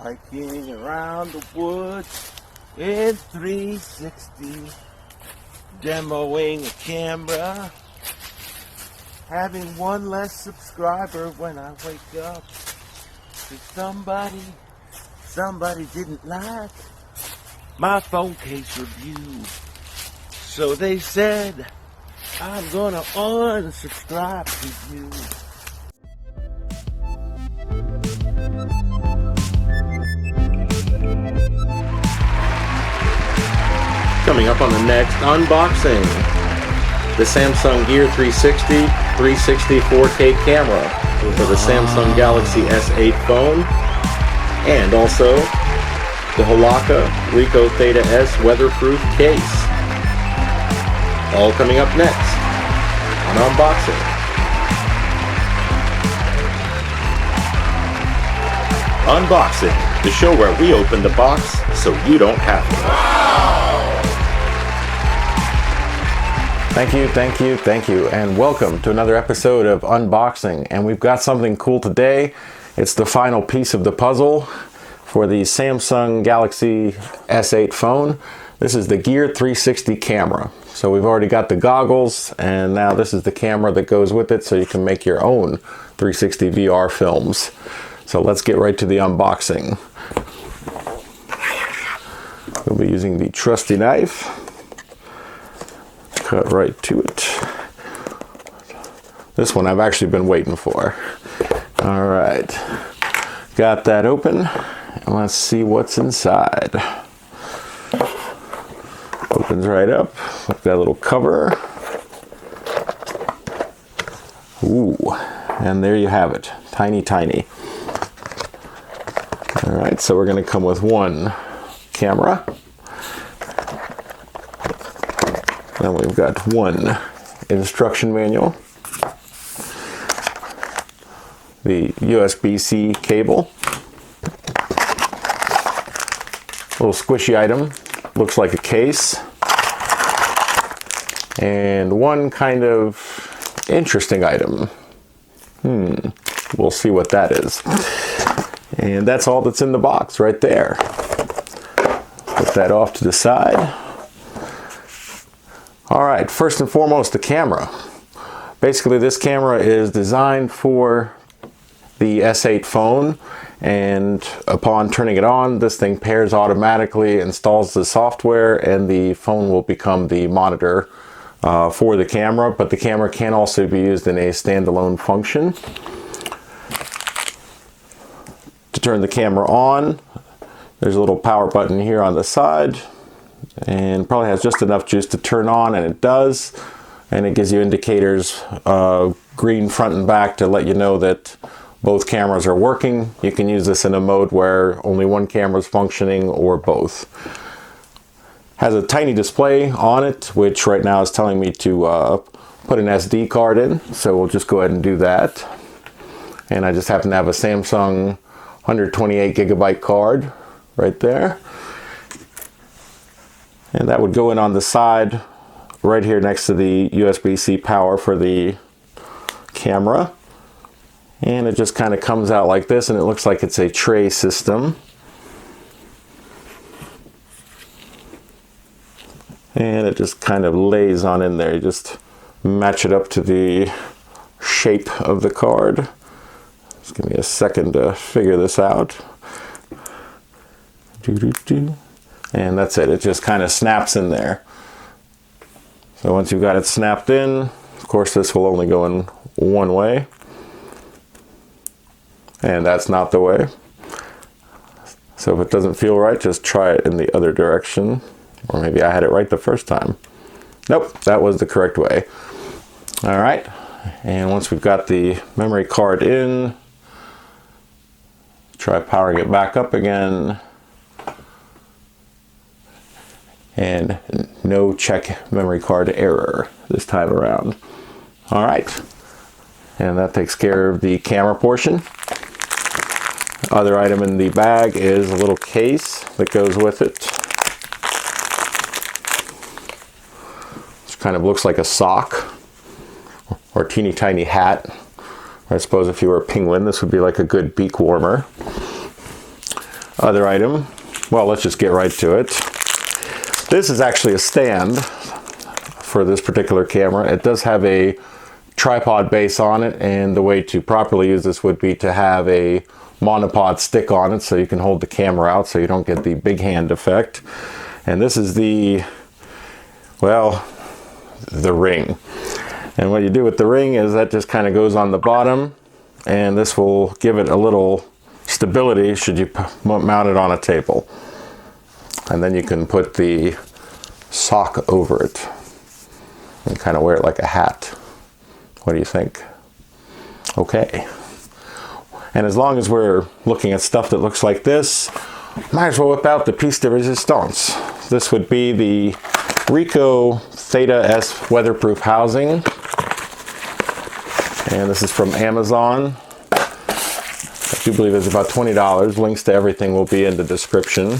Hiking around the woods in 360, demoing a camera, having one less subscriber when I wake up. Cause somebody didn't like my phone case review. So they said, I'm gonna unsubscribe to you. Coming up on the next unboxing, the Samsung Gear 360 4K camera for the Samsung Galaxy S8 phone, and also the Holaka Ricoh Theta S weatherproof case. All coming up next on unboxing. Unboxing, the show where we open the box so you don't have to. Thank you, and welcome to another episode of Unboxing. And we've got something cool today. It's the final piece of the puzzle for the Samsung Galaxy S8 phone. This is the Gear 360 camera. So we've already got the goggles, and now this is the camera that goes with it, so you can make your own 360 VR films. So let's get right to the unboxing. We'll be using the trusty knife. Cut right to it. This one I've actually been waiting for. All right, got that open, and let's see what's inside. Opens right up. We've got a little cover. Ooh, and there you have it. Tiny. All right, so we're going to come with one camera. Then we've got one instruction manual, the USB-C cable, little squishy item, looks like a case, and one kind of interesting item. We'll see what that is. And that's all that's in the box right there. Put that off to the side. Alright, first and foremost, the camera. Basically, this camera is designed for the S8 phone, and upon turning it on, this thing pairs automatically, installs the software, and the phone will become the monitor for the camera, but the camera can also be used in a standalone function. To turn the camera on, there's a little power button here on the side, and probably has just enough juice to turn on, and it does, and it gives you indicators, green front and back, to let you know that both cameras are working. You can use this in a mode where only one camera is functioning, or both. Has a tiny display on it, which right now is telling me to put an SD card in, so we'll just go ahead and do that. And I just happen to have a Samsung 128 gigabyte card right there. And that would go in on the side right here next to the USB-C power for the camera. And it just kind of comes out like this, and it looks like it's a tray system. And it just kind of lays on in there. You just match it up to the shape of the card. Just give me a second to figure this out. And that's it. It just kind of snaps in there. So once you've got it snapped in, of course this will only go in one way. And that's not the way. So if it doesn't feel right, just try it in the other direction. Or maybe I had it right the first time. Nope, that was the correct way. All right, and once we've got the memory card in, try powering it back up again. And no check memory card error this time around. All right, and that takes care of the camera portion. Other item in the bag is a little case that goes with it. This kind of looks like a sock or a teeny tiny hat. I suppose if you were a penguin, this would be like a good beak warmer. other item, well, let's just get right to it. This is actually a stand for this particular camera. It does have a tripod base on it, and the way to properly use this would be to have a monopod stick on it so you can hold the camera out so you don't get the big hand effect. And this is the, well, the ring. And what you do with the ring is that just kind of goes on the bottom, and this will give it a little stability should you mount it on a table. And then you can put the sock over it and kind of wear it like a hat. What do you think? Okay. And as long as we're looking at stuff that looks like this, might as well whip out the piece de resistance. This would be the Ricoh Theta S weatherproof housing. And this is from Amazon. I do believe it's about $20. Links to everything will be in the description.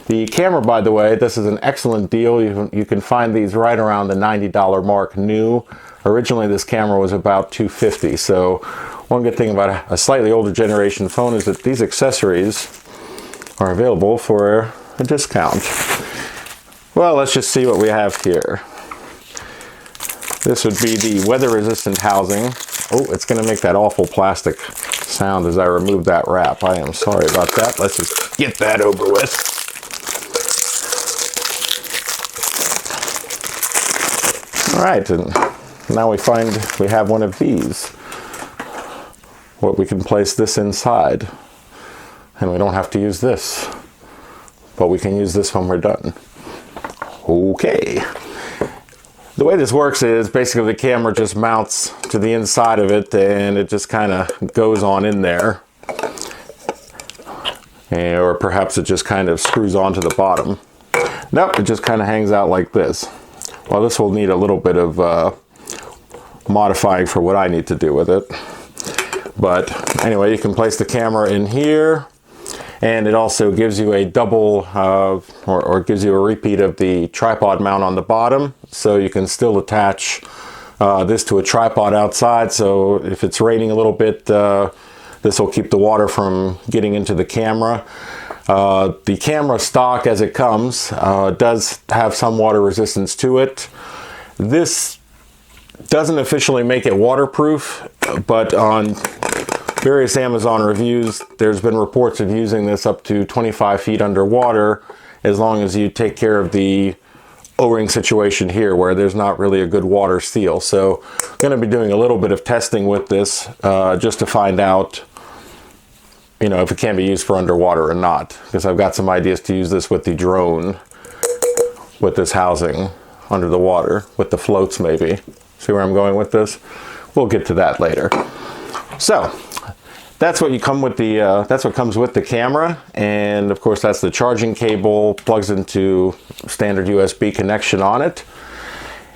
The camera, by the way, this is an excellent deal. You can find these right around the $90 mark new. Originally, this camera was about $250. So one good thing about a slightly older generation phone is that these accessories are available for a discount. Well, let's just see what we have here. This would be the weather-resistant housing. Oh, it's going to make that awful plastic sound as I remove that wrap. I am sorry about that. Let's just get that over with. All right, and now we find we have one of these. What we can place this inside. And we don't have to use this. But we can use this when we're done. Okay. The way this works is basically the camera just mounts to the inside of it and it just kind of goes on in there. Or perhaps it just kind of screws onto the bottom. Nope, it just kind of hangs out like this. Well, this will need a little bit of modifying for what I need to do with it. But anyway, you can place the camera in here. And it also gives you a double, or gives you a repeat of the tripod mount on the bottom. So you can still attach this to a tripod outside. So if it's raining a little bit, this will keep the water from getting into the camera. The camera stock as it comes does have some water resistance to it. This doesn't officially make it waterproof, but on various Amazon reviews, there's been reports of using this up to 25 feet underwater as long as you take care of the O-ring situation here where there's not really a good water seal. So I'm going to be doing a little bit of testing with this just to find out, you know, if it can be used for underwater or not, because I've got some ideas to use this with the drone, with this housing under the water, with the floats maybe. See where I'm going with this? We'll get to that later. So that's what you come with the that's what comes with the camera, and of course that's the charging cable, plugs into standard USB connection on it.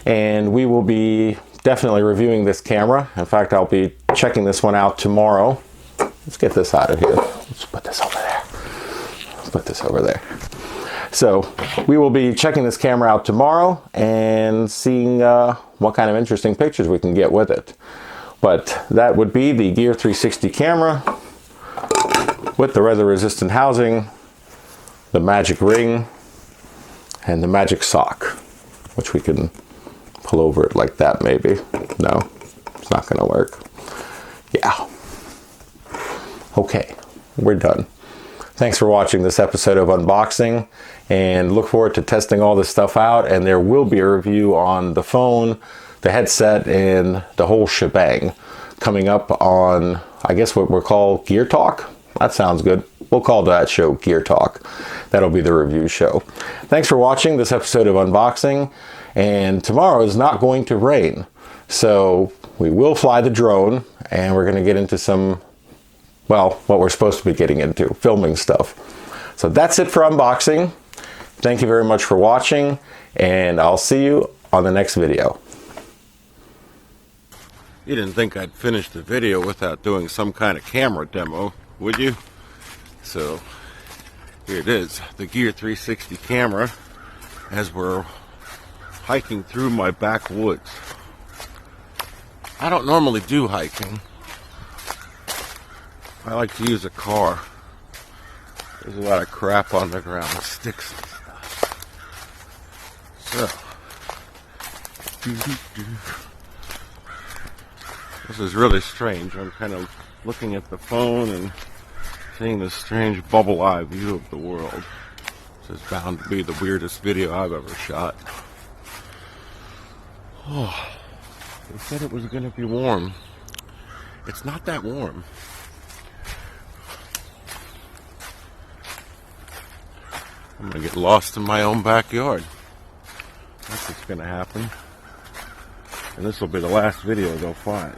And we will be definitely reviewing this camera. In fact, I'll be checking this one out tomorrow. Let's get this out of here. Let's put this over there. Put this over there. So we will be checking this camera out tomorrow and seeing what kind of interesting pictures we can get with it. But that would be the Gear 360 camera with the weather-resistant housing, the magic ring, and the magic sock, which we can pull over it like that maybe. No, it's not going to work. Yeah. Okay, we're done. Thanks for watching this episode of Unboxing, and look forward to testing all this stuff out, and there will be a review on the phone, the headset, and the whole shebang coming up on, I guess what we're called Gear Talk. That sounds good. We'll call that show Gear Talk. That'll be the review show. Thanks for watching this episode of Unboxing, and tomorrow is not going to rain. So we will fly the drone, and we're going to get into some, well, what we're supposed to be getting into, filming stuff. So that's it for Unboxing. Thank you very much for watching, and I'll see you on the next video. You didn't think I'd finish the video without doing some kind of camera demo, would you? So here it is, the Gear 360 camera, as we're hiking through my backwoods. I don't normally do hiking. I like to use a car. There's a lot of crap on the ground, sticks and stuff. So, this is really strange. I'm kind of looking at the phone and seeing this strange bubble eye view of the world. This is bound to be the weirdest video I've ever shot. Oh, they said it was going to be warm. It's not that warm. I'm going to get lost in my own backyard. That's what's going to happen. And this will be the last video they'll find.